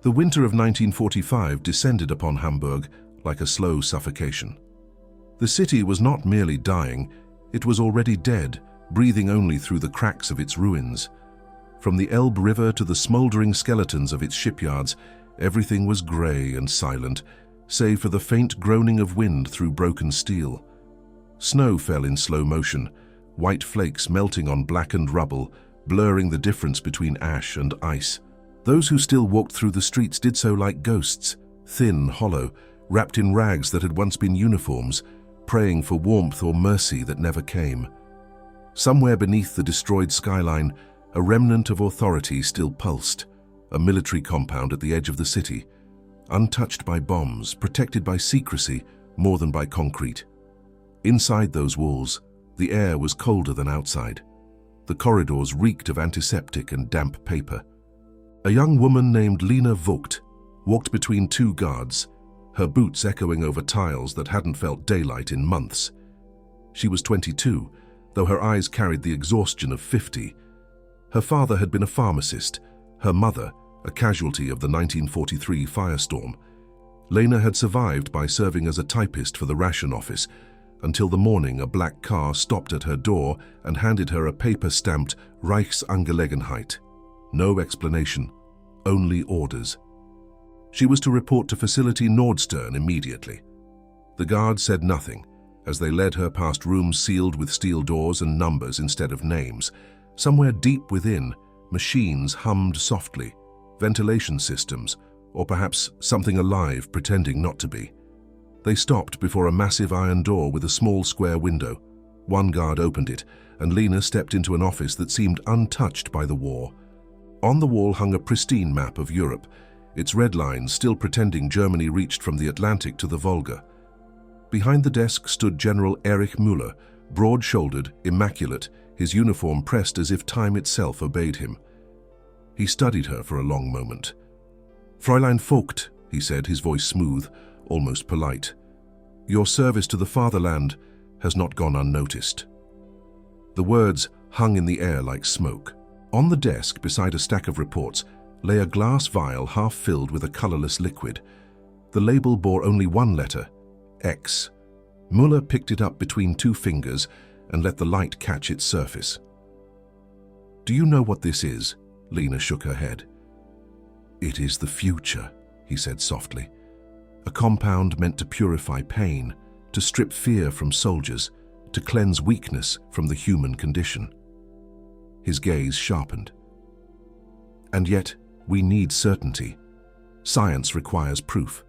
The winter of 1945 descended upon Hamburg like a slow suffocation. The city was not merely dying, it was already dead, breathing only through the cracks of its ruins. From the Elbe River to the smoldering skeletons of its shipyards, everything was grey and silent, save for the faint groaning of wind through broken steel. Snow fell in slow motion, white flakes melting on blackened rubble, blurring the difference between ash and ice. Those who still walked through the streets did so like ghosts, thin, hollow, wrapped in rags that had once been uniforms, praying for warmth or mercy that never came. Somewhere beneath the destroyed skyline, a remnant of authority still pulsed, a military compound at the edge of the city, untouched by bombs, protected by secrecy more than by concrete. Inside those walls, the air was colder than outside. The corridors reeked of antiseptic and damp paper. A young woman named Lena Vogt walked between two guards, her boots echoing over tiles that hadn't felt daylight in months. She was 22, though her eyes carried the exhaustion of 50. Her father had been a pharmacist, her mother a casualty of the 1943 firestorm. Lena had survived by serving as a typist for the ration office, until the morning a black car stopped at her door and handed her a paper-stamped Reichsangelegenheit. No explanation, only orders. She was to report to Facility Nordstern immediately. The guard said nothing, as they led her past rooms sealed with steel doors and numbers instead of names. Somewhere deep within, machines hummed softly, ventilation systems, or perhaps something alive pretending not to be. They stopped before a massive iron door with a small square window. One guard opened it, and Lena stepped into an office that seemed untouched by the war. On the wall hung a pristine map of Europe, its red lines still pretending Germany reached from the Atlantic to the Volga. Behind the desk stood General Erich Müller, broad-shouldered, immaculate, his uniform pressed as if time itself obeyed him. He studied her for a long moment. "Fräulein Vogt," he said, his voice smooth, almost polite. "Your service to the fatherland has not gone unnoticed." The words hung in the air like smoke. On the desk, beside a stack of reports, lay a glass vial half filled with a colorless liquid. The label bore only one letter, X. Müller picked it up between two fingers and let the light catch its surface. "Do you know what this is?" Lena shook her head. "It is the future," he said softly. "A compound meant to purify pain, to strip fear from soldiers, to cleanse weakness from the human condition." His gaze sharpened. "And yet, we need certainty. Science requires proof.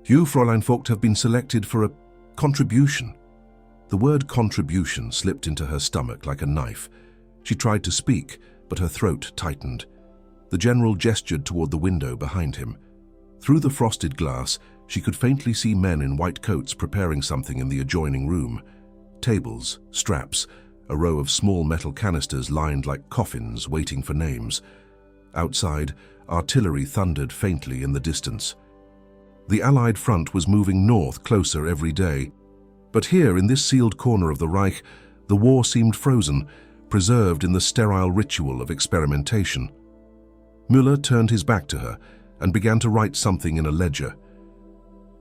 You, Fräulein Vogt, have been selected for a contribution." The word contribution slipped into her stomach like a knife. She tried to speak, but her throat tightened. The general gestured toward the window behind him. Through the frosted glass, she could faintly see men in white coats preparing something in the adjoining room. Tables, straps, a row of small metal canisters lined like coffins waiting for names. Outside, artillery thundered faintly in the distance. The Allied front was moving north closer every day. But here, in this sealed corner of the Reich, the war seemed frozen, preserved in the sterile ritual of experimentation. Müller turned his back to her and began to write something in a ledger.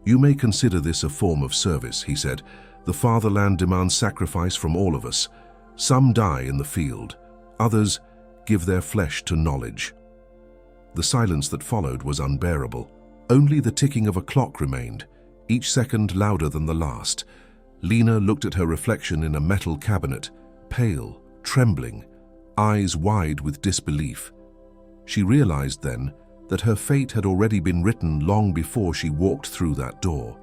"You may consider this a form of service," he said. "The fatherland demands sacrifice from all of us. Some die in the field, others give their flesh to knowledge." The silence that followed was unbearable. Only the ticking of a clock remained, each second louder than the last. Lena looked at her reflection in a metal cabinet, pale, trembling, eyes wide with disbelief. She realized then that her fate had already been written long before she walked through that door.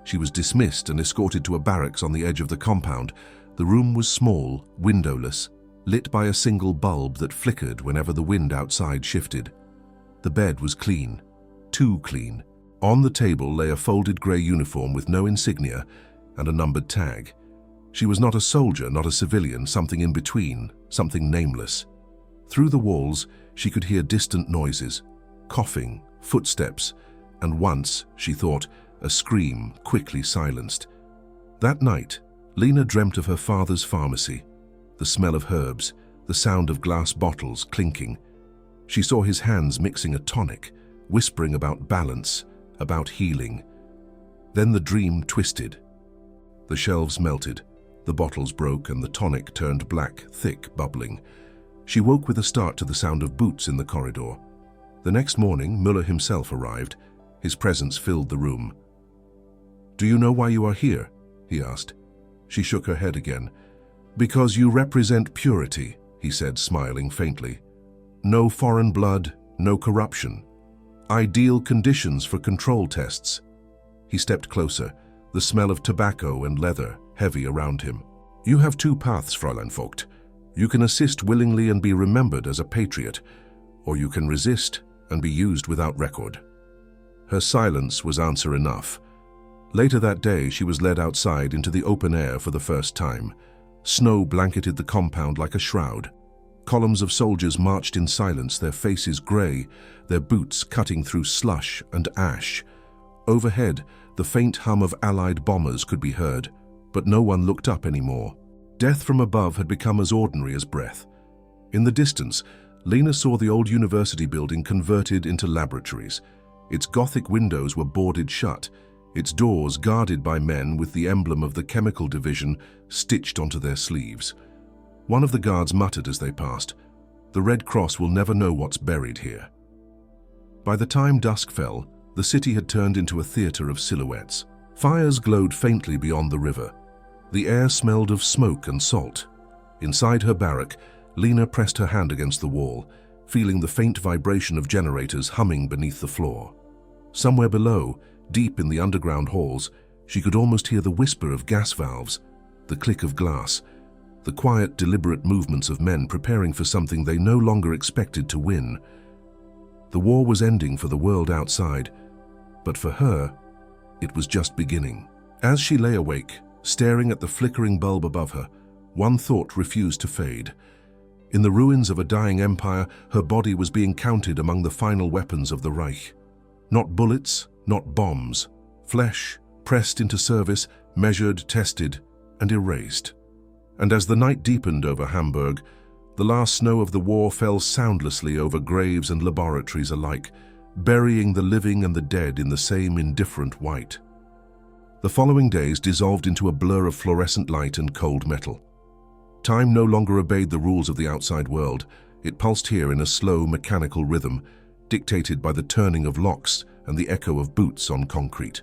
She was dismissed and escorted to a barracks on the edge of the compound. The room was small, windowless, lit by a single bulb that flickered whenever the wind outside shifted. The bed was clean, too clean. On the table lay a folded grey uniform with no insignia and a numbered tag. She was not a soldier, not a civilian, something in between, something nameless. Through the walls, she could hear distant noises, coughing, footsteps, and once, she thought, a scream quickly silenced. That night, Lena dreamt of her father's pharmacy, the smell of herbs, the sound of glass bottles clinking. She saw his hands mixing a tonic, whispering about balance, about healing. Then the dream twisted. The shelves melted, the bottles broke, and the tonic turned black, thick, bubbling. She woke with a start to the sound of boots in the corridor. The next morning, Müller himself arrived. His presence filled the room. "Do you know why you are here?" he asked. She shook her head again. "Because you represent purity," he said, smiling faintly. "No foreign blood, no corruption. Ideal conditions for control tests." He stepped closer, the smell of tobacco and leather heavy around him. "You have two paths, Fräulein Vogt. You can assist willingly and be remembered as a patriot, or you can resist and be used without record." Her silence was answer enough. Later that day, she was led outside into the open air for the first time. Snow blanketed the compound like a shroud. Columns of soldiers marched in silence, their faces grey, their boots cutting through slush and ash. Overhead, the faint hum of Allied bombers could be heard, but no one looked up anymore. Death from above had become as ordinary as breath. In the distance, Lena saw the old university building converted into laboratories. Its Gothic windows were boarded shut, its doors guarded by men with the emblem of the chemical division stitched onto their sleeves. One of the guards muttered as they passed, "The Red Cross will never know what's buried here." By the time dusk fell, the city had turned into a theater of silhouettes. Fires glowed faintly beyond the river. The air smelled of smoke and salt. Inside her barrack, Lena pressed her hand against the wall, feeling the faint vibration of generators humming beneath the floor. Somewhere below, deep in the underground halls, she could almost hear the whisper of gas valves, the click of glass, the quiet, deliberate movements of men preparing for something they no longer expected to win. The war was ending for the world outside, but for her, it was just beginning. As she lay awake, staring at the flickering bulb above her, one thought refused to fade. In the ruins of a dying empire, her body was being counted among the final weapons of the Reich. Not bullets, not bombs. Flesh, pressed into service, measured, tested, and erased. And as the night deepened over Hamburg, the last snow of the war fell soundlessly over graves and laboratories alike, burying the living and the dead in the same indifferent white. The following days dissolved into a blur of fluorescent light and cold metal. Time no longer obeyed the rules of the outside world. It pulsed here in a slow, mechanical rhythm, dictated by the turning of locks and the echo of boots on concrete.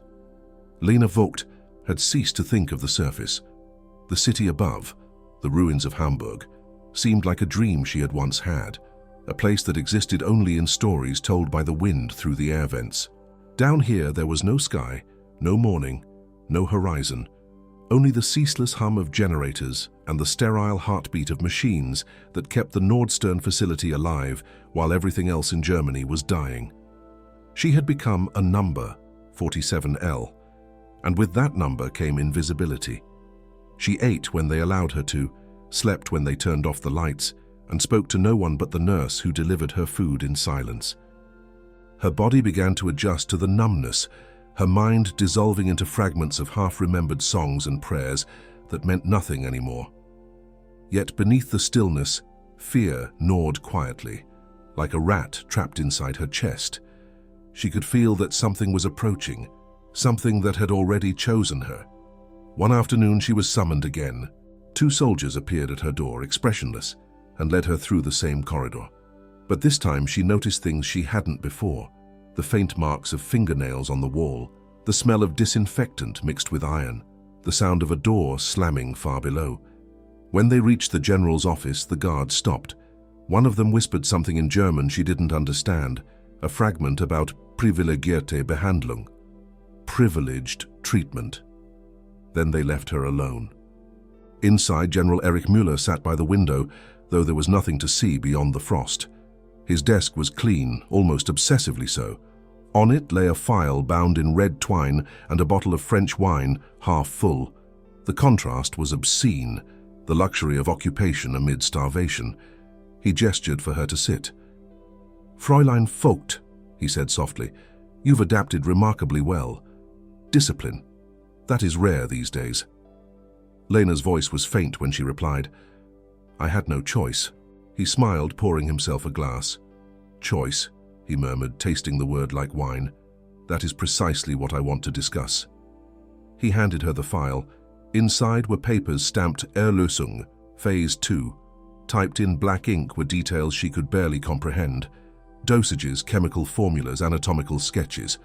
Lena Vogt had ceased to think of the surface. The city above, the ruins of Hamburg, seemed like a dream she had once had, a place that existed only in stories told by the wind through the air vents. Down here there was no sky, no morning, no horizon, only the ceaseless hum of generators and the sterile heartbeat of machines that kept the Nordstern facility alive while everything else in Germany was dying. She had become a number, 47L, and with that number came invisibility. She ate when they allowed her to, slept when they turned off the lights, and spoke to no one but the nurse who delivered her food in silence. Her body began to adjust to the numbness, her mind dissolving into fragments of half-remembered songs and prayers that meant nothing anymore. Yet beneath the stillness, fear gnawed quietly, like a rat trapped inside her chest. She could feel that something was approaching, something that had already chosen her. One afternoon she was summoned again. 2 soldiers appeared at her door, expressionless, and led her through the same corridor. But this time she noticed things she hadn't before. The faint marks of fingernails on the wall, the smell of disinfectant mixed with iron, the sound of a door slamming far below. When they reached the general's office, the guard stopped. One of them whispered something in German she didn't understand, a fragment about privilegierte Behandlung, privileged treatment. Then they left her alone. Inside, General Erich Müller sat by the window, though there was nothing to see beyond the frost. His desk was clean, almost obsessively so. On it lay a file bound in red twine and a bottle of French wine, half full. The contrast was obscene, the luxury of occupation amid starvation. He gestured for her to sit. "Fräulein Vogt," he said softly, "you've adapted remarkably well. Discipline. That is rare these days." Lena's voice was faint when she replied, "I had no choice." He smiled, pouring himself a glass. "Choice," he murmured, tasting the word like wine. That is precisely what I want to discuss. He handed her the file. Inside were papers stamped Erlösung, Phase 2. Typed in black ink were details she could barely comprehend. Dosages, chemical formulas, anatomical sketches.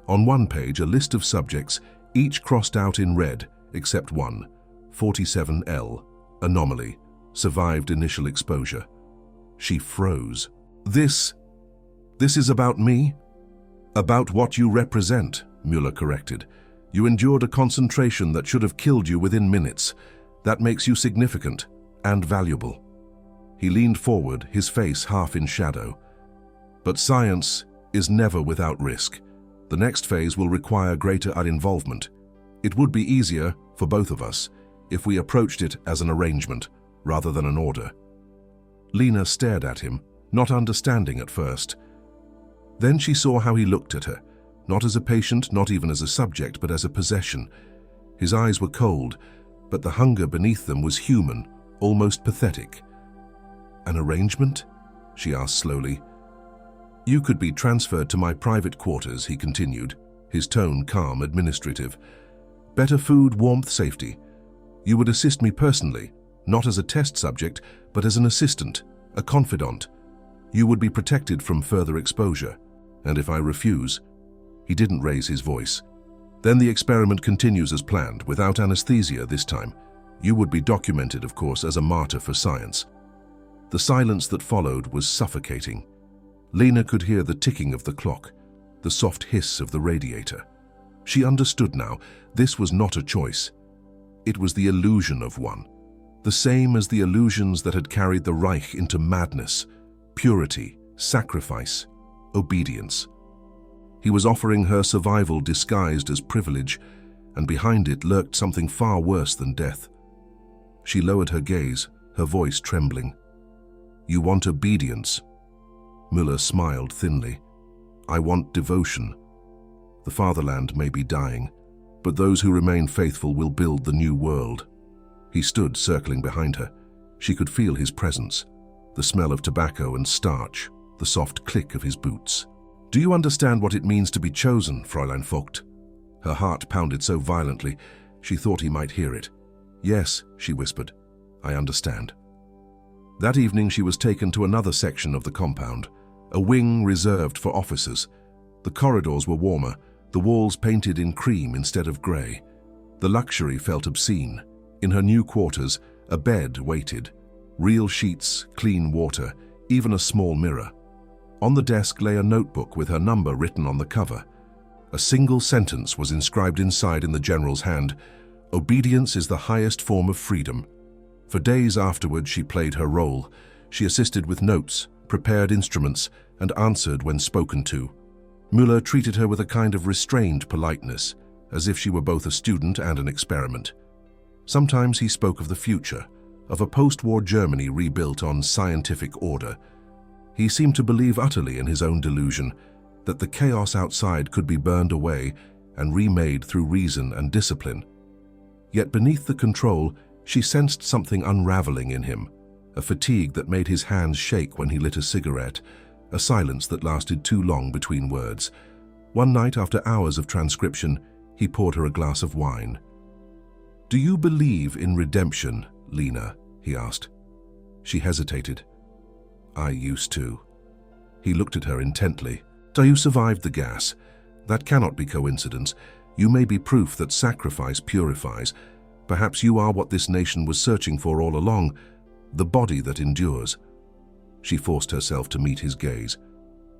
On one page, a list of subjects, each crossed out in red, except one. 47L. Anomaly. Survived initial exposure. She froze. This is about me? About what you represent, Müller corrected. You endured a concentration that should have killed you within minutes. That makes you significant and valuable. He leaned forward, his face half in shadow. But science is never without risk. The next phase will require greater involvement. It would be easier, for both of us, if we approached it as an arrangement, rather than an order. Lena stared at him, not understanding at first. Then she saw how he looked at her, not as a patient, not even as a subject, but as a possession. His eyes were cold, but the hunger beneath them was human, almost pathetic. An arrangement? She asked slowly. You could be transferred to my private quarters, he continued, his tone calm, administrative. Better food, warmth, safety. You would assist me personally, not as a test subject, but as an assistant, a confidant. You would be protected from further exposure. And if I refuse? He didn't raise his voice. Then the experiment continues as planned, without anesthesia this time. You would be documented, of course, as a martyr for science. The silence that followed was suffocating. Lena could hear the ticking of the clock, the soft hiss of the radiator. She understood now, this was not a choice. It was the illusion of one, the same as the illusions that had carried the Reich into madness, purity, sacrifice, obedience. He was offering her survival disguised as privilege, and behind it lurked something far worse than death. She lowered her gaze, her voice trembling. You want obedience? Müller smiled thinly. I want devotion. The fatherland may be dying, but those who remain faithful will build the new world. He stood circling behind her. She could feel his presence, the smell of tobacco and starch, the soft click of his boots. Do you understand what it means to be chosen, Fräulein Vogt? Her heart pounded so violently, she thought he might hear it. Yes, she whispered. I understand. That evening she was taken to another section of the compound, a wing reserved for officers. The corridors were warmer, the walls painted in cream instead of grey. The luxury felt obscene. In her new quarters, a bed waited. Real sheets, clean water, even a small mirror. On the desk lay a notebook with her number written on the cover. A single sentence was inscribed inside in the general's hand. Obedience is the highest form of freedom. For days afterward she played her role. She assisted with notes, prepared instruments, and answered when spoken to. Müller treated her with a kind of restrained politeness, as if she were both a student and an experiment. Sometimes he spoke of the future, of a post-war Germany rebuilt on scientific order. He seemed to believe utterly in his own delusion, that the chaos outside could be burned away and remade through reason and discipline. Yet beneath the control, she sensed something unraveling in him, a fatigue that made his hands shake when he lit a cigarette, a silence that lasted too long between words. One night, after hours of transcription, he poured her a glass of wine. Do you believe in redemption, Lena? He asked. She hesitated. I used to. He looked at her intently. So you survived the gas. That cannot be coincidence. You may be proof that sacrifice purifies. Perhaps you are what this nation was searching for all along, the body that endures. She forced herself to meet his gaze.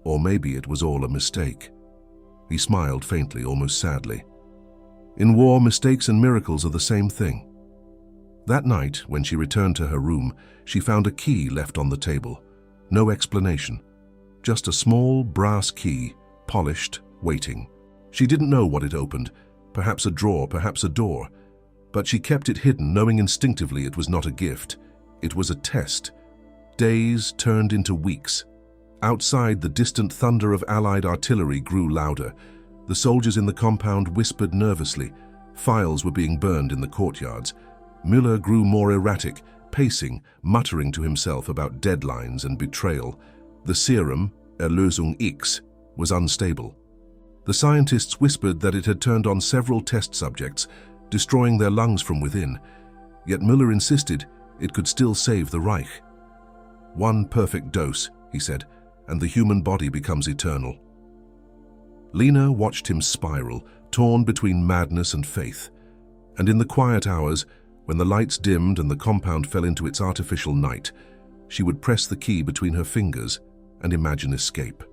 Or maybe it was all a mistake. He smiled faintly, almost sadly. In war, mistakes and miracles are the same thing. That night, when she returned to her room, she found a key left on the table. No explanation. Just a small brass key, polished, waiting. She didn't know what it opened. Perhaps a drawer, perhaps a door. But she kept it hidden, knowing instinctively it was not a gift. It was a test. Days turned into weeks. Outside, the distant thunder of Allied artillery grew louder. The soldiers in the compound whispered nervously. Files were being burned in the courtyards. Müller grew more erratic, pacing, muttering to himself about deadlines and betrayal. The serum, Erlösung X, was unstable. The scientists whispered that it had turned on several test subjects, destroying their lungs from within, yet Müller insisted it could still save the Reich. "One perfect dose," he said, "and the human body becomes eternal." Lena watched him spiral, torn between madness and faith. And in the quiet hours, when the lights dimmed and the compound fell into its artificial night, she would press the key between her fingers and imagine escape.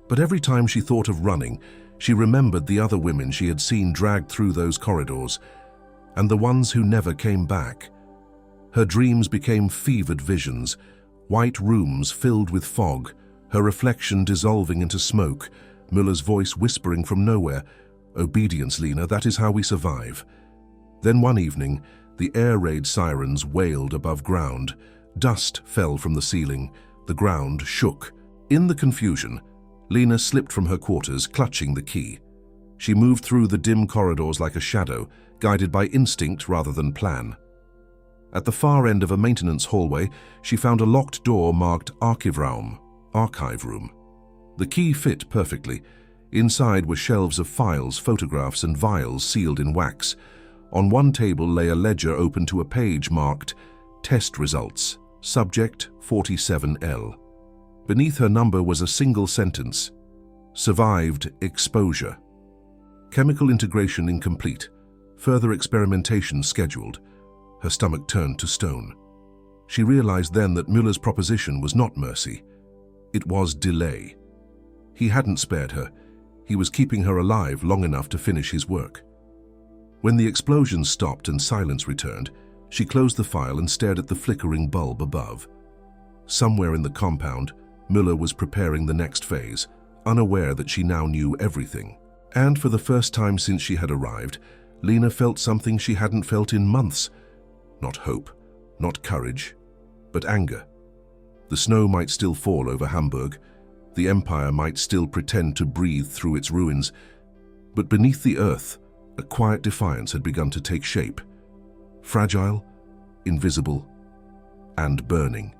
But every time she thought of running, she remembered the other women she had seen dragged through those corridors, and the ones who never came back. Her dreams became fevered visions, white rooms filled with fog, her reflection dissolving into smoke, Müller's voice whispering from nowhere, "Obedience, Lena, that is how we survive." Then one evening, the air raid sirens wailed above ground. Dust fell from the ceiling. The ground shook. In the confusion, Lena slipped from her quarters, clutching the key. She moved through the dim corridors like a shadow, guided by instinct rather than plan. At the far end of a maintenance hallway, she found a locked door marked Archivraum, archive room. The key fit perfectly. Inside were shelves of files, photographs, and vials sealed in wax. On one table lay a ledger open to a page marked Test Results, Subject 47L. Beneath her number was a single sentence: Survived exposure. Chemical integration incomplete. Further experimentation scheduled. Her stomach turned to stone. She realized then that Müller's proposition was not mercy. It was delay. He hadn't spared her. He was keeping her alive long enough to finish his work. When the explosion stopped and silence returned, she closed the file and stared at the flickering bulb above. Somewhere in the compound, Müller was preparing the next phase, unaware that she now knew everything. And for the first time since she had arrived, Lena felt something she hadn't felt in months. Not hope, not courage, but anger. The snow might still fall over Hamburg. The empire might still pretend to breathe through its ruins. But beneath the earth, a quiet defiance had begun to take shape. Fragile, invisible, and burning.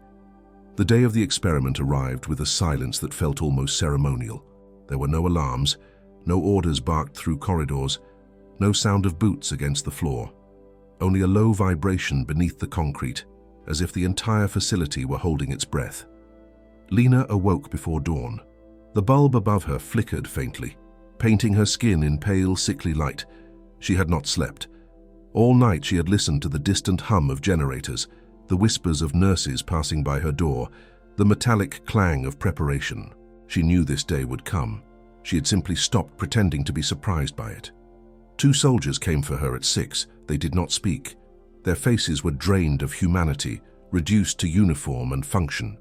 The day of the experiment arrived with a silence that felt almost ceremonial. There were no alarms, no orders barked through corridors, no sound of boots against the floor. Only a low vibration beneath the concrete, as if the entire facility were holding its breath. Lena awoke before dawn. The bulb above her flickered faintly, painting her skin in pale, sickly light. She had not slept. All night she had listened to the distant hum of generators, the whispers of nurses passing by her door, the metallic clang of preparation. She knew this day would come. She had simply stopped pretending to be surprised by it. 2 soldiers came for her at 6. They did not speak. Their faces were drained of humanity, reduced to uniform and function.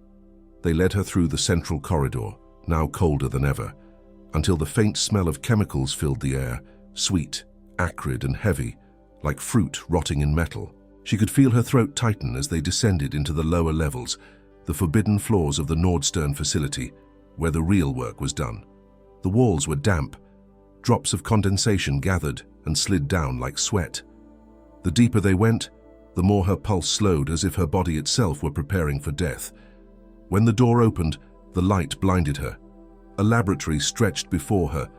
They led her through the central corridor, now colder than ever, until the faint smell of chemicals filled the air, sweet, acrid and heavy, like fruit rotting in metal. She could feel her throat tighten as they descended into the lower levels, the forbidden floors of the Nordstern facility, where the real work was done. The walls were damp. Drops of condensation gathered and slid down like sweat. The deeper they went, the more her pulse slowed, as if her body itself were preparing for death. When the door opened, the light blinded her. A laboratory stretched before her,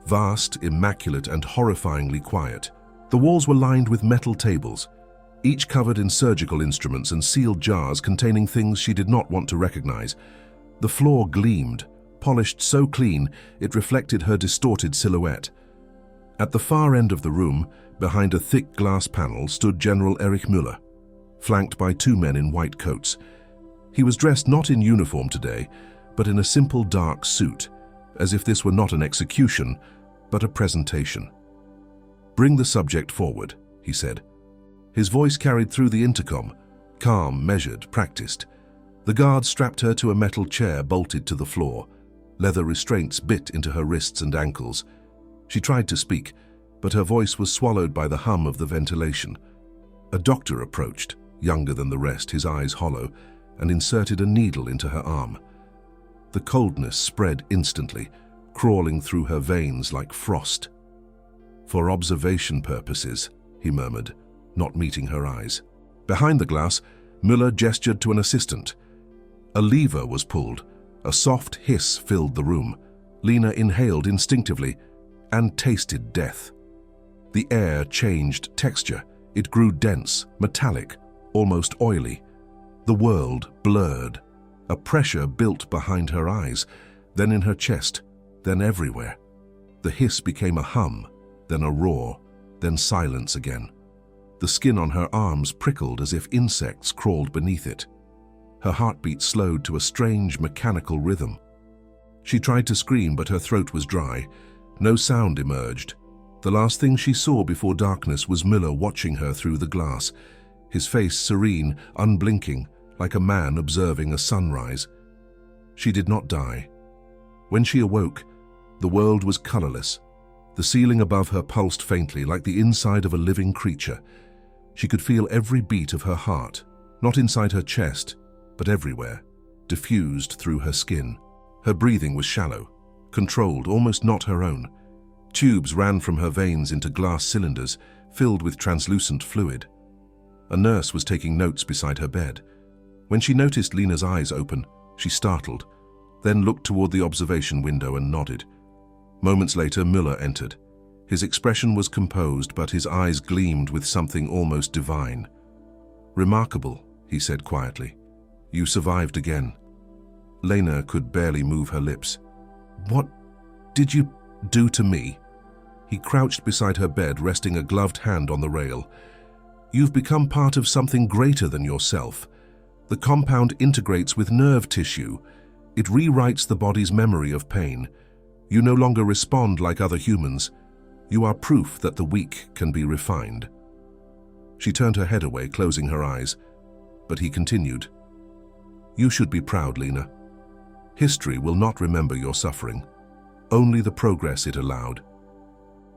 vast, immaculate, and horrifyingly quiet. The walls were lined with metal tables, each covered in surgical instruments and sealed jars containing things she did not want to recognize. The floor gleamed, polished so clean it reflected her distorted silhouette. At the far end of the room, behind a thick glass panel, stood General Erich Müller, flanked by 2 men in white coats. He was dressed not in uniform today, but in a simple dark suit, as if this were not an execution, but a presentation. "Bring the subject forward," he said. His voice carried through the intercom, calm, measured, practiced. The guard strapped her to a metal chair bolted to the floor. Leather restraints bit into her wrists and ankles. She tried to speak, but her voice was swallowed by the hum of the ventilation. A doctor approached, younger than the rest, his eyes hollow, and inserted a needle into her arm. The coldness spread instantly, crawling through her veins like frost. "For observation purposes," he murmured, not meeting her eyes. Behind the glass, Müller gestured to an assistant. A lever was pulled. A soft hiss filled the room. Lena inhaled instinctively and tasted death. The air changed texture. It grew dense, metallic, almost oily. The world blurred. A pressure built behind her eyes, then in her chest, then everywhere. The hiss became a hum, then a roar, then silence again. The skin on her arms prickled as if insects crawled beneath it. Her heartbeat slowed to a strange mechanical rhythm. She tried to scream, but her throat was dry. No sound emerged. The last thing she saw before darkness was Miller watching her through the glass, his face serene, unblinking, like a man observing a sunrise. She did not die. When she awoke, the world was colorless. The ceiling above her pulsed faintly, like the inside of a living creature. She could feel every beat of her heart, not inside her chest, but everywhere, diffused through her skin. Her breathing was shallow, controlled, almost not her own. Tubes ran from her veins into glass cylinders, filled with translucent fluid. A nurse was taking notes beside her bed. When she noticed Lena's eyes open, she startled, then looked toward the observation window and nodded. Moments later, Müller entered. His expression was composed, but his eyes gleamed with something almost divine. "Remarkable," he said quietly. "You survived again." Lena could barely move her lips. "What did you do to me?" He crouched beside her bed, resting a gloved hand on the rail. "You've become part of something greater than yourself. The compound integrates with nerve tissue. It rewrites the body's memory of pain. You no longer respond like other humans. You are proof that the weak can be refined." She turned her head away, closing her eyes. But he continued, "You should be proud, Lena. History will not remember your suffering, only the progress it allowed."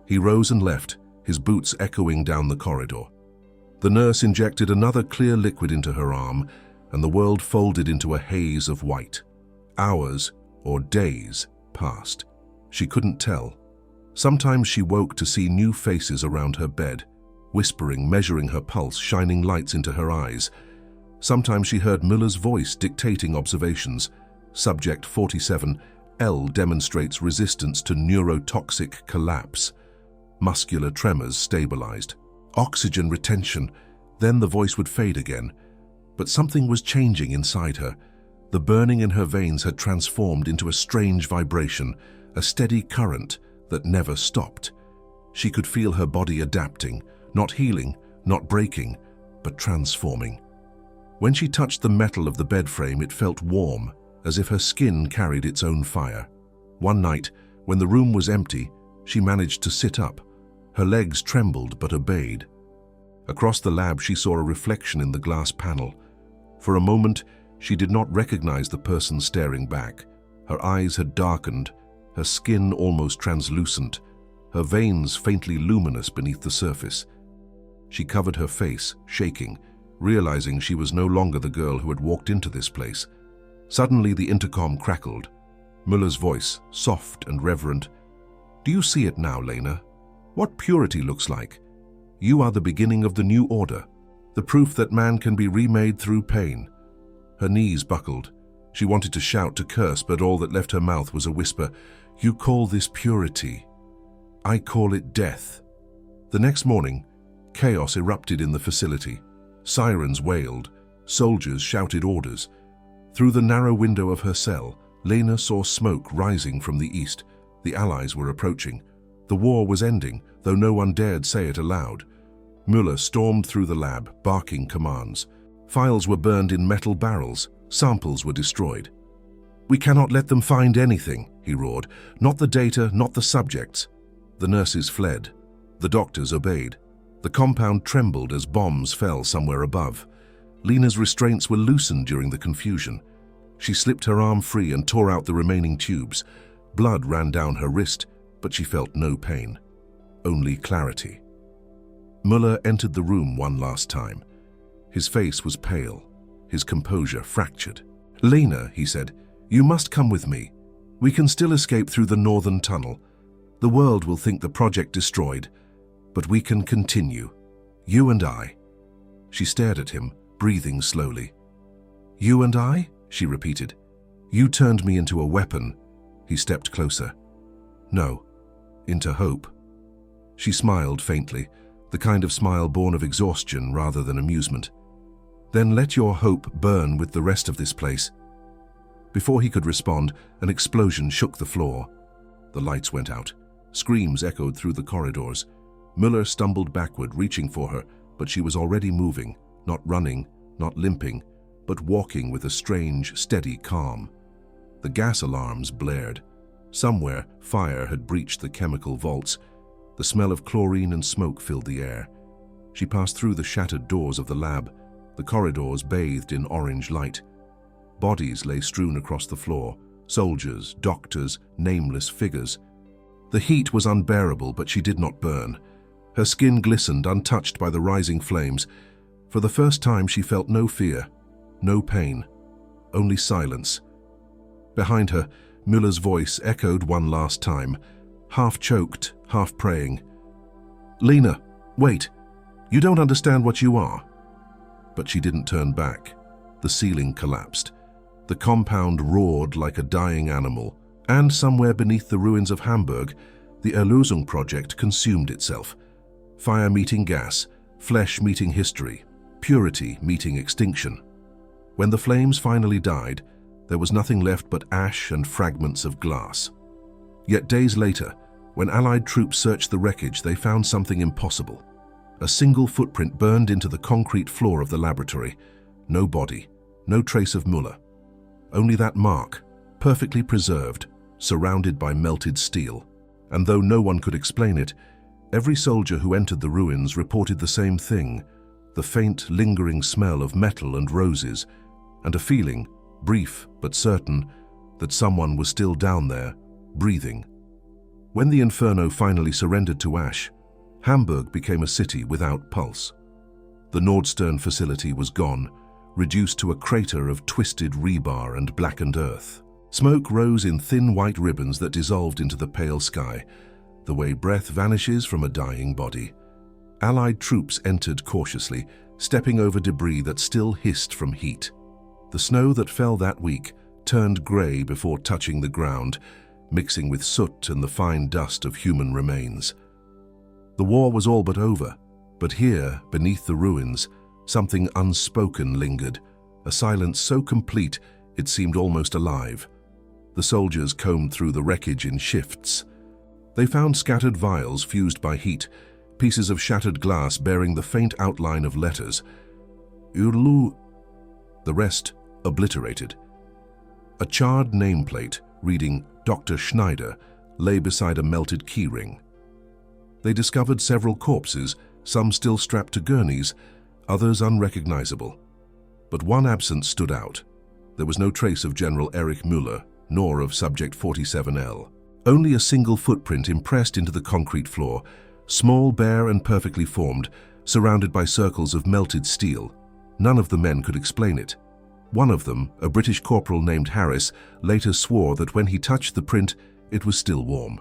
He rose and left, his boots echoing down the corridor. The nurse injected another clear liquid into her arm, and the world folded into a haze of white. Hours or days passed. She couldn't tell. Sometimes she woke to see new faces around her bed, whispering, measuring her pulse, shining lights into her eyes. Sometimes she heard Müller's voice dictating observations. Subject 47, L demonstrates resistance to neurotoxic collapse. Muscular tremors stabilized. Oxygen retention. Then the voice would fade again. But something was changing inside her. The burning in her veins had transformed into a strange vibration, a steady current that never stopped. She could feel her body adapting, not healing, not breaking, but transforming. When she touched the metal of the bed frame, it felt warm, as if her skin carried its own fire. One night, when the room was empty, she managed to sit up. Her legs trembled but obeyed. Across the lab, she saw a reflection in the glass panel. For a moment, she did not recognize the person staring back. Her eyes had darkened, her skin almost translucent, her veins faintly luminous beneath the surface. She covered her face, shaking, realizing she was no longer the girl who had walked into this place. Suddenly, the intercom crackled. Müller's voice, soft and reverent. "Do you see it now, Lena? What purity looks like? You are the beginning of the new order, the proof that man can be remade through pain." Her knees buckled. She wanted to shout, to curse, but all that left her mouth was a whisper. "You call this purity. I call it death." The next morning, chaos erupted in the facility. Sirens wailed. Soldiers shouted orders. Through the narrow window of her cell, Lena saw smoke rising from the east. The Allies were approaching. The war was ending, though no one dared say it aloud. Müller stormed through the lab, barking commands. Files were burned in metal barrels. Samples were destroyed. "We cannot let them find anything," he roared. "Not the data, not the subjects." The nurses fled. The doctors obeyed. The compound trembled as bombs fell somewhere above. Lena's restraints were loosened during the confusion. She slipped her arm free and tore out the remaining tubes. Blood ran down her wrist, but she felt no pain, only clarity. Müller entered the room one last time. His face was pale, his composure fractured. "Lena," he said, "you must come with me. We can still escape through the northern tunnel. The world will think the project destroyed, but we can continue. You and I." She stared at him, breathing slowly. "You and I?" she repeated. You turned me into a weapon. He stepped closer. No, into hope. She smiled faintly, the kind of smile born of exhaustion rather than amusement. Then let your hope burn with the rest of this place. Before he could respond, an explosion shook the floor. The lights went out. Screams echoed through the corridors. Müller stumbled backward, reaching for her, but she was already moving, not running, not limping, but walking with a strange, steady calm. The gas alarms blared. Somewhere, fire had breached the chemical vaults. The smell of chlorine and smoke filled the air. She passed through the shattered doors of the lab, the corridors bathed in orange light. Bodies lay strewn across the floor, soldiers, doctors, nameless figures. The heat was unbearable, but she did not burn. Her skin glistened, untouched by the rising flames. For the first time she felt no fear, no pain, only silence. Behind her, Müller's voice echoed one last time, half choked, half praying. "Lena, wait. You don't understand what you are." But she didn't turn back. The ceiling collapsed. The compound roared like a dying animal, and somewhere beneath the ruins of Hamburg, the Erlösung project consumed itself. Fire meeting gas, flesh meeting history, purity meeting extinction. When the flames finally died, there was nothing left but ash and fragments of glass. Yet days later, when Allied troops searched the wreckage, they found something impossible. A single footprint burned into the concrete floor of the laboratory. No body, no trace of Müller. Only that mark, perfectly preserved, surrounded by melted steel. And though no one could explain it, every soldier who entered the ruins reported the same thing, the faint, lingering smell of metal and roses, and a feeling, brief but certain, that someone was still down there, breathing. When the inferno finally surrendered to ash, Hamburg became a city without pulse. The Nordstern facility was gone, reduced to a crater of twisted rebar and blackened earth. Smoke rose in thin white ribbons that dissolved into the pale sky, the way breath vanishes from a dying body. Allied troops entered cautiously, stepping over debris that still hissed from heat. The snow that fell that week turned grey before touching the ground, mixing with soot and the fine dust of human remains. The war was all but over, but here, beneath the ruins, something unspoken lingered, a silence so complete it seemed almost alive. The soldiers combed through the wreckage in shifts. They found scattered vials fused by heat, pieces of shattered glass bearing the faint outline of letters. Urlu, the rest obliterated. A charred nameplate reading Dr. Schneider lay beside a melted keyring. They discovered several corpses, some still strapped to gurneys, others unrecognizable. But one absence stood out. There was no trace of General Erich Müller, nor of Subject 47L. Only a single footprint impressed into the concrete floor, small, bare, and perfectly formed, surrounded by circles of melted steel. None of the men could explain it. One of them, a British corporal named Harris, later swore that when he touched the print, it was still warm.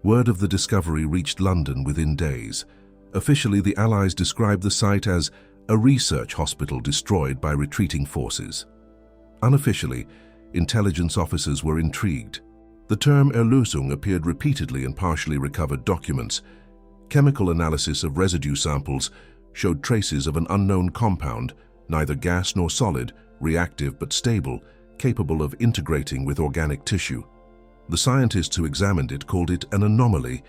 Word of the discovery reached London within days. Officially, the Allies described the site as a research hospital destroyed by retreating forces. Unofficially, intelligence officers were intrigued. The term Erlösung appeared repeatedly in partially recovered documents. Chemical analysis of residue samples showed traces of an unknown compound, neither gas nor solid, reactive but stable, capable of integrating with organic tissue. The scientists who examined it called it an anomaly.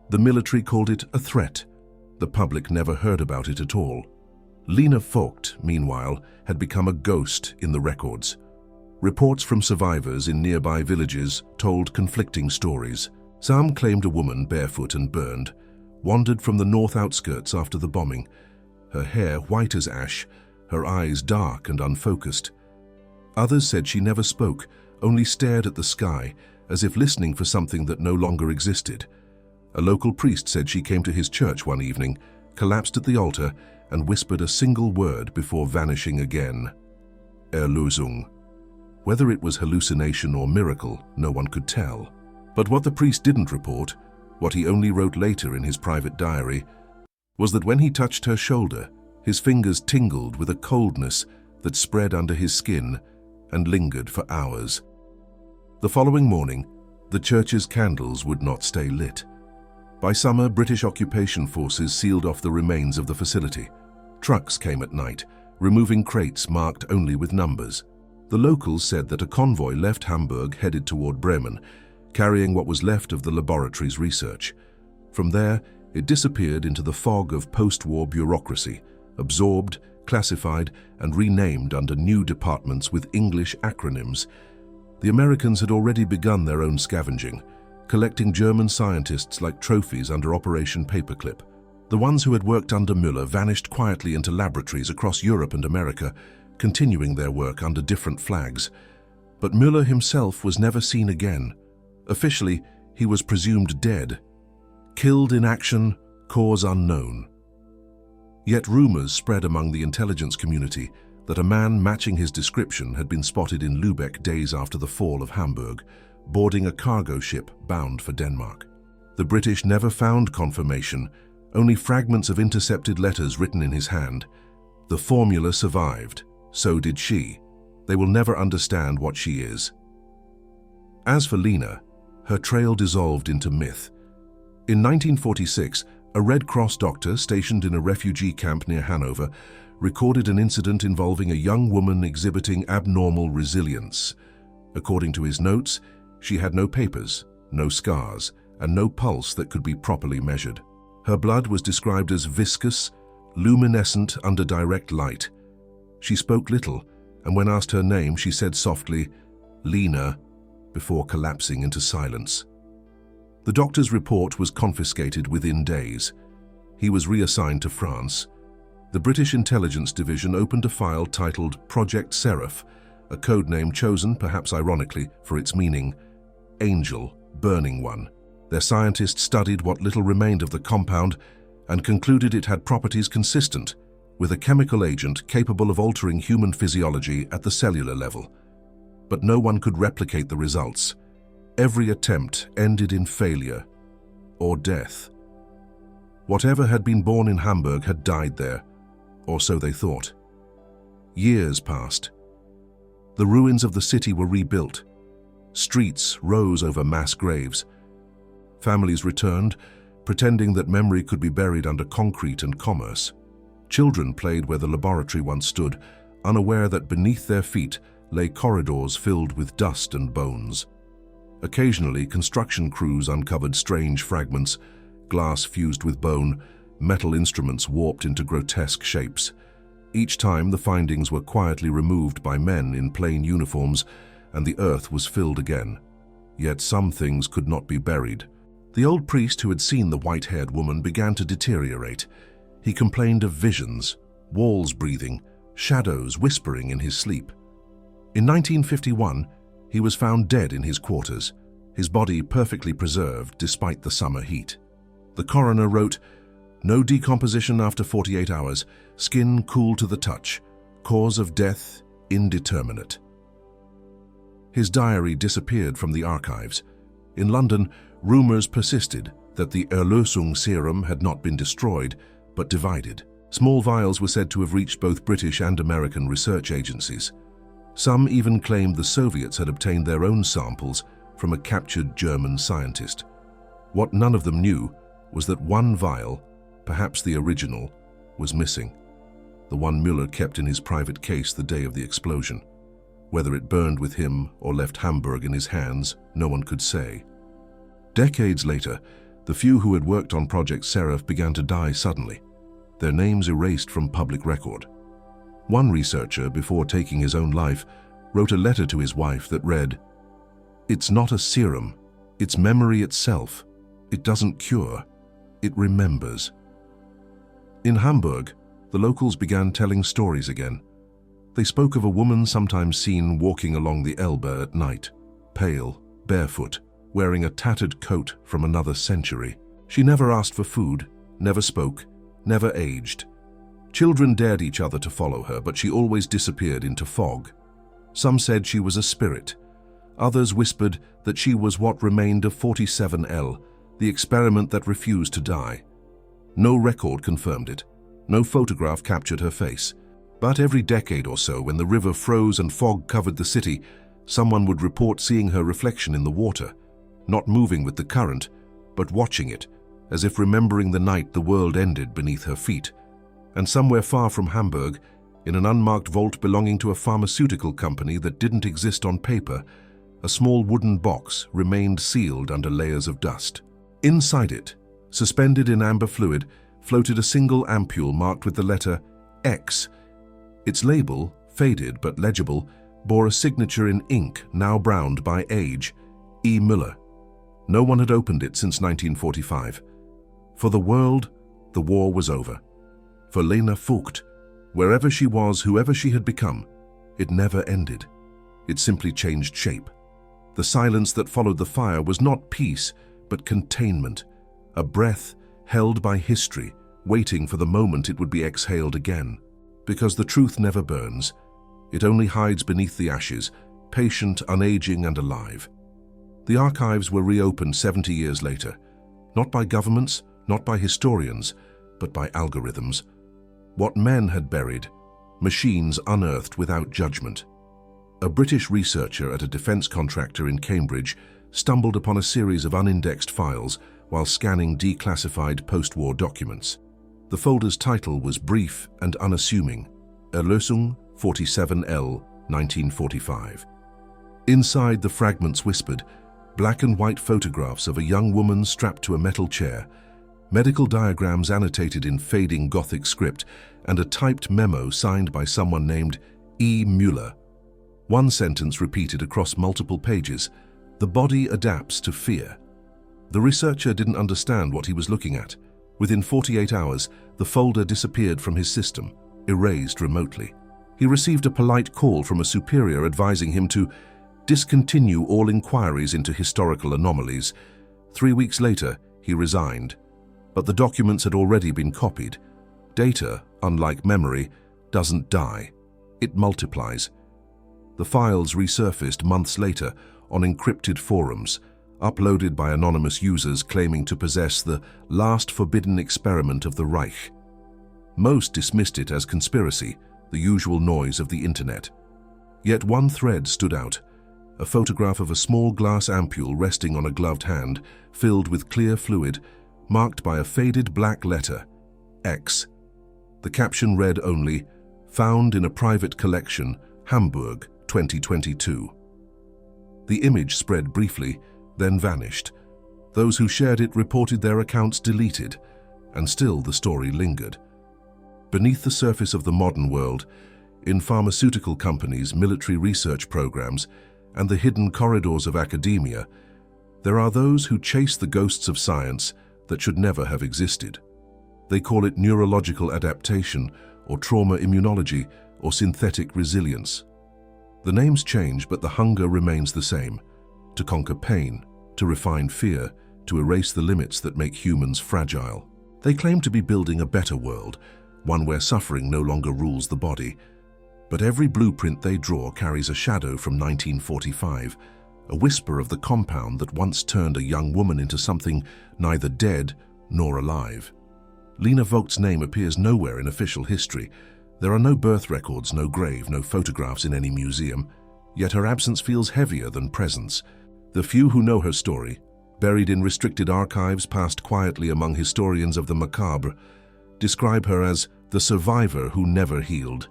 The military called it a threat. The public never heard about it at all. Lena Vogt, meanwhile, had become a ghost in the records. Reports from survivors in nearby villages told conflicting stories. Some claimed a woman, barefoot and burned, wandered from the north outskirts after the bombing, her hair white as ash, her eyes dark and unfocused. Others said she never spoke, only stared at the sky, as if listening for something that no longer existed. A local priest said she came to his church one evening, collapsed at the altar, and whispered a single word before vanishing again. Erlösung. Whether it was hallucination or miracle, no one could tell. But what the priest didn't report, what he only wrote later in his private diary, was that when he touched her shoulder, his fingers tingled with a coldness that spread under his skin and lingered for hours. The following morning, the church's candles would not stay lit. By summer, British occupation forces sealed off the remains of the facility. Trucks came at night, removing crates marked only with numbers. The locals said that a convoy left Hamburg headed toward Bremen, carrying what was left of the laboratory's research. From there, it disappeared into the fog of post-war bureaucracy, absorbed, classified, and renamed under new departments with English acronyms. The Americans had already begun their own scavenging, collecting German scientists like trophies under Operation Paperclip. The ones who had worked under Müller vanished quietly into laboratories across Europe and America, continuing their work under different flags. But Müller himself was never seen again. Officially, he was presumed dead. Killed in action, cause unknown. Yet rumors spread among the intelligence community that a man matching his description had been spotted in Lübeck days after the fall of Hamburg, boarding a cargo ship bound for Denmark. The British never found confirmation, only fragments of intercepted letters written in his hand. The formula survived, so did she. They will never understand what she is. As for Lena, her trail dissolved into myth. In 1946, a Red Cross doctor stationed in a refugee camp near Hanover recorded an incident involving a young woman exhibiting abnormal resilience. According to his notes, she had no papers, no scars, and no pulse that could be properly measured. Her blood was described as viscous, luminescent under direct light. She spoke little, and when asked her name, she said softly, "Lena," before collapsing into silence. The doctor's report was confiscated within days. He was reassigned to France. The British Intelligence Division opened a file titled Project Seraph, a code name chosen, perhaps ironically, for its meaning, angel, burning one. Their scientists studied what little remained of the compound and concluded it had properties consistent with a chemical agent capable of altering human physiology at the cellular level. But no one could replicate the results. Every attempt ended in failure or death. Whatever had been born in Hamburg had died there, or so they thought. Years passed. The ruins of the city were rebuilt. Streets rose over mass graves. Families returned, pretending that memory could be buried under concrete and commerce. Children played where the laboratory once stood, unaware that beneath their feet lay corridors filled with dust and bones. Occasionally, construction crews uncovered strange fragments, glass fused with bone, metal instruments warped into grotesque shapes. Each time, the findings were quietly removed by men in plain uniforms, and the earth was filled again. Yet some things could not be buried. The old priest who had seen the white-haired woman began to deteriorate. He complained of visions, walls breathing, shadows whispering in his sleep. In 1951, he was found dead in his quarters, his body perfectly preserved despite the summer heat. The coroner wrote, "No decomposition after 48 hours, skin cool to the touch, cause of death indeterminate." His diary disappeared from the archives. In London, rumors persisted that the Erlösung serum had not been destroyed, but divided. Small vials were said to have reached both British and American research agencies. Some even claimed the Soviets had obtained their own samples from a captured German scientist. What none of them knew was that one vial, perhaps the original, was missing. The one Müller kept in his private case the day of the explosion. Whether it burned with him or left Hamburg in his hands, no one could say. Decades later, the few who had worked on Project Seraph began to die suddenly, their names erased from public record. One researcher, before taking his own life, wrote a letter to his wife that read, "It's not a serum, it's memory itself. It doesn't cure, it remembers." In Hamburg, the locals began telling stories again. They spoke of a woman sometimes seen walking along the Elbe at night, pale, barefoot, wearing a tattered coat from another century. She never asked for food, never spoke, never aged. Children dared each other to follow her, but she always disappeared into fog. Some said she was a spirit. Others whispered that she was what remained of 47L, the experiment that refused to die. No record confirmed it. No photograph captured her face. But every decade or so, when the river froze and fog covered the city, Someone would report seeing her reflection in the water, not moving with the current, but watching it, as if remembering the night the world ended beneath her feet. And somewhere far from Hamburg, in an unmarked vault belonging to a pharmaceutical company that didn't exist on paper, a small wooden box remained sealed under layers of dust. Inside it, suspended in amber fluid, floated a single ampule marked with the letter X. Its label, faded but legible, bore a signature in ink now browned by age, E. Müller. No one had opened it since 1945. For the world, the war was over. For Lena Vogt, wherever she was, whoever she had become, it never ended. It simply changed shape. The silence that followed the fire was not peace, but containment, a breath held by history, waiting for the moment it would be exhaled again. Because the truth never burns. It only hides beneath the ashes, patient, unaging, and alive. The archives were reopened 70 years later, not by governments, not by historians, but by algorithms. What men had buried, machines unearthed without judgment. A British researcher at a defense contractor in Cambridge stumbled upon a series of unindexed files while scanning declassified post-war documents. The folder's title was brief and unassuming, Erlösung 47L, 1945. Inside, the fragments whispered, black and white photographs of a young woman strapped to a metal chair, medical diagrams annotated in fading Gothic script, and a typed memo signed by someone named E. Müller. One sentence repeated across multiple pages, "The body adapts to fear." The researcher didn't understand what he was looking at. Within 48 hours, the folder disappeared from his system, erased remotely. He received a polite call from a superior advising him to discontinue all inquiries into historical anomalies. 3 weeks later, he resigned. But the documents had already been copied. Data, unlike memory, doesn't die. It multiplies. The files resurfaced months later on encrypted forums, uploaded by anonymous users claiming to possess the last forbidden experiment of the Reich. Most dismissed it as conspiracy, the usual noise of the internet. Yet one thread stood out, a photograph of a small glass ampule resting on a gloved hand, filled with clear fluid, marked by a faded black letter, X. The caption read only, "Found in a private collection, Hamburg, 2022. The image spread briefly, then vanished. Those who shared it reported their accounts deleted, and still the story lingered. Beneath the surface of the modern world, in pharmaceutical companies, military research programs, and the hidden corridors of academia, there are those who chase the ghosts of science that should never have existed. They call it neurological adaptation, or trauma immunology, or synthetic resilience. The names change, but the hunger remains the same: to conquer pain, to refine fear, to erase the limits that make humans fragile. They claim to be building a better world, one where suffering no longer rules the body. But every blueprint they draw carries a shadow from 1945, a whisper of the compound that once turned a young woman into something neither dead nor alive. Lena Vogt's name appears nowhere in official history. There are no birth records, no grave, no photographs in any museum, yet her absence feels heavier than presence. The few who know her story, buried in restricted archives passed quietly among historians of the macabre, describe her as the survivor who never healed.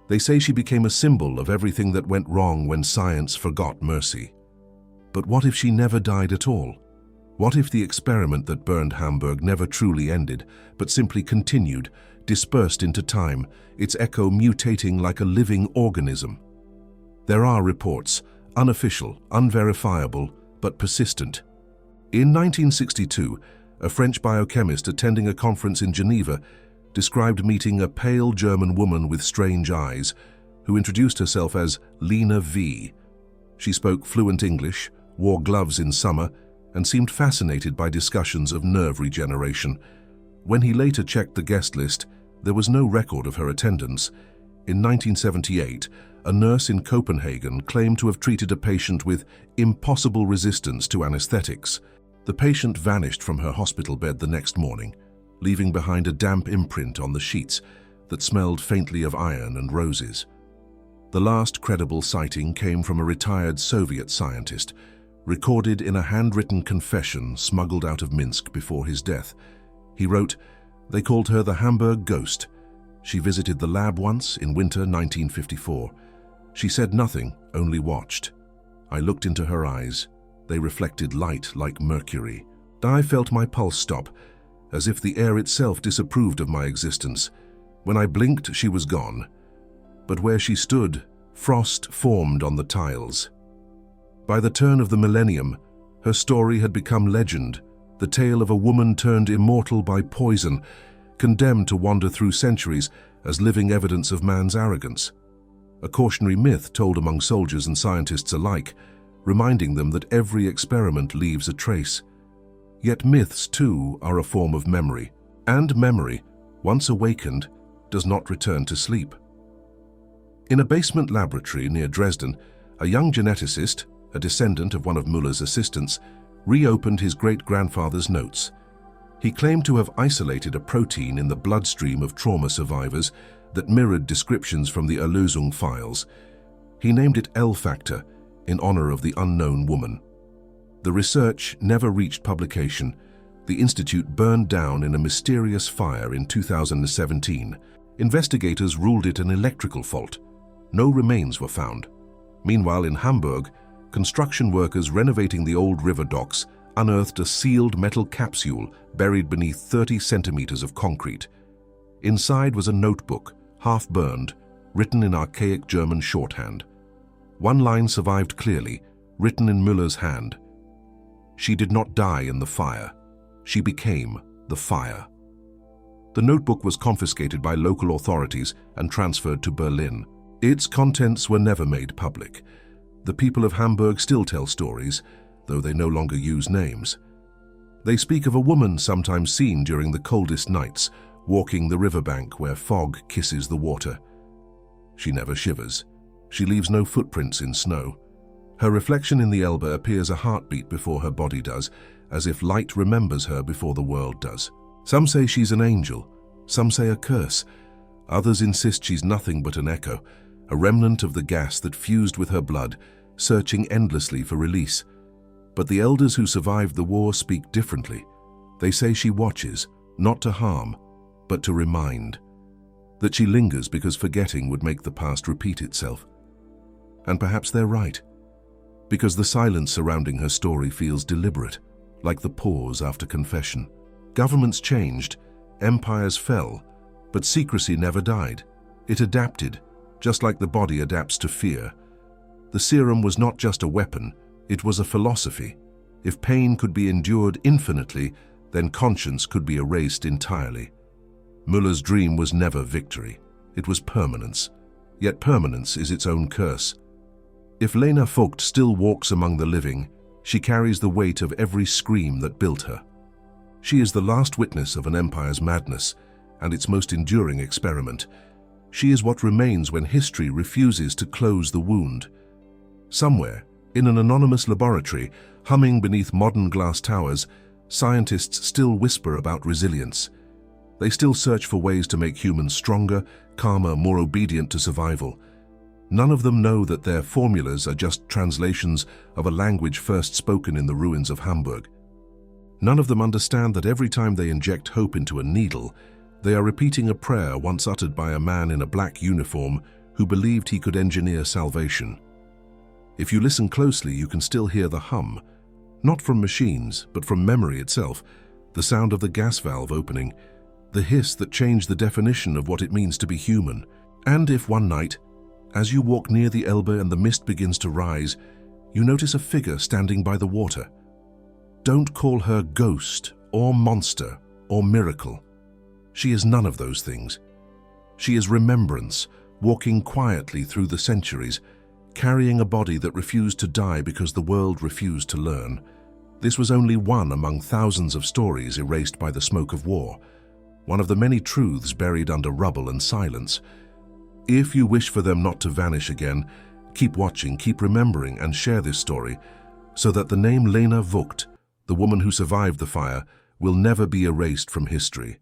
They say she became a symbol of everything that went wrong when science forgot mercy. But what if she never died at all? What if the experiment that burned Hamburg never truly ended, but simply continued, dispersed into time, its echo mutating like a living organism? There are reports, unofficial, unverifiable, but persistent. In 1962, a French biochemist attending a conference in Geneva described meeting a pale German woman with strange eyes, who introduced herself as Lena V. She spoke fluent English, wore gloves in summer, and seemed fascinated by discussions of nerve regeneration. When he later checked the guest list, there was no record of her attendance. In 1978, a nurse in Copenhagen claimed to have treated a patient with impossible resistance to anesthetics. The patient vanished from her hospital bed the next morning, leaving behind a damp imprint on the sheets that smelled faintly of iron and roses. The last credible sighting came from a retired Soviet scientist, recorded in a handwritten confession smuggled out of Minsk before his death. He wrote, "They called her the Hamburg Ghost. She visited the lab once in winter 1954. She said nothing, only watched. I looked into her eyes. They reflected light like mercury. I felt my pulse stop, as if the air itself disapproved of my existence. When I blinked, she was gone. But where she stood, frost formed on the tiles." By the turn of the millennium, her story had become legend, the tale of a woman turned immortal by poison, condemned to wander through centuries as living evidence of man's arrogance. A cautionary myth told among soldiers and scientists alike, reminding them that every experiment leaves a trace. Yet myths, too, are a form of memory, and memory, once awakened, does not return to sleep. In a basement laboratory near Dresden, a young geneticist, a descendant of one of Müller's assistants, reopened his great-grandfather's notes. He claimed to have isolated a protein in the bloodstream of trauma survivors that mirrored descriptions from the Erlösung files. He named it L-factor, in honor of the unknown woman. The research never reached publication. The institute burned down in a mysterious fire in 2017. Investigators ruled it an electrical fault. No remains were found. Meanwhile, in Hamburg, construction workers renovating the old river docks unearthed a sealed metal capsule buried beneath 30 centimeters of concrete. Inside was a notebook, half burned, written in archaic German shorthand. One line survived clearly, written in Müller's hand. "She did not die in the fire. She became the fire." The notebook was confiscated by local authorities and transferred to Berlin. Its contents were never made public. The people of Hamburg still tell stories, though they no longer use names. They speak of a woman sometimes seen during the coldest nights, walking the riverbank where fog kisses the water. She never shivers. She leaves no footprints in snow. Her reflection in the Elbe appears a heartbeat before her body does, as if light remembers her before the world does. Some say she's an angel, some say a curse. Others insist she's nothing but an echo, a remnant of the gas that fused with her blood, searching endlessly for release. But the elders who survived the war speak differently. They say she watches, not to harm, but to remind. That she lingers because forgetting would make the past repeat itself. And perhaps they're right, because the silence surrounding her story feels deliberate, like the pause after confession. Governments changed, empires fell, but secrecy never died. It adapted, just like the body adapts to fear. The serum was not just a weapon, it was a philosophy. If pain could be endured infinitely, then conscience could be erased entirely. Müller's dream was never victory, it was permanence. Yet permanence is its own curse. If Lena Vogt still walks among the living, she carries the weight of every scream that built her. She is the last witness of an empire's madness and its most enduring experiment. She is what remains when history refuses to close the wound. Somewhere, in an anonymous laboratory, humming beneath modern glass towers, scientists still whisper about resilience. They still search for ways to make humans stronger, calmer, more obedient to survival. None of them know that their formulas are just translations of a language first spoken in the ruins of Hamburg. None of them understand that every time they inject hope into a needle, they are repeating a prayer once uttered by a man in a black uniform who believed he could engineer salvation. If you listen closely, you can still hear the hum, not from machines, but from memory itself, the sound of the gas valve opening, the hiss that changed the definition of what it means to be human. And if one night, as you walk near the Elbe and the mist begins to rise, you notice a figure standing by the water. Don't call her ghost or monster or miracle. She is none of those things. She is remembrance, walking quietly through the centuries, carrying a body that refused to die because the world refused to learn. This was only one among thousands of stories erased by the smoke of war, one of the many truths buried under rubble and silence. If you wish for them not to vanish again, keep watching, keep remembering, and share this story, so that the name Lena Vogt, the woman who survived the fire, will never be erased from history.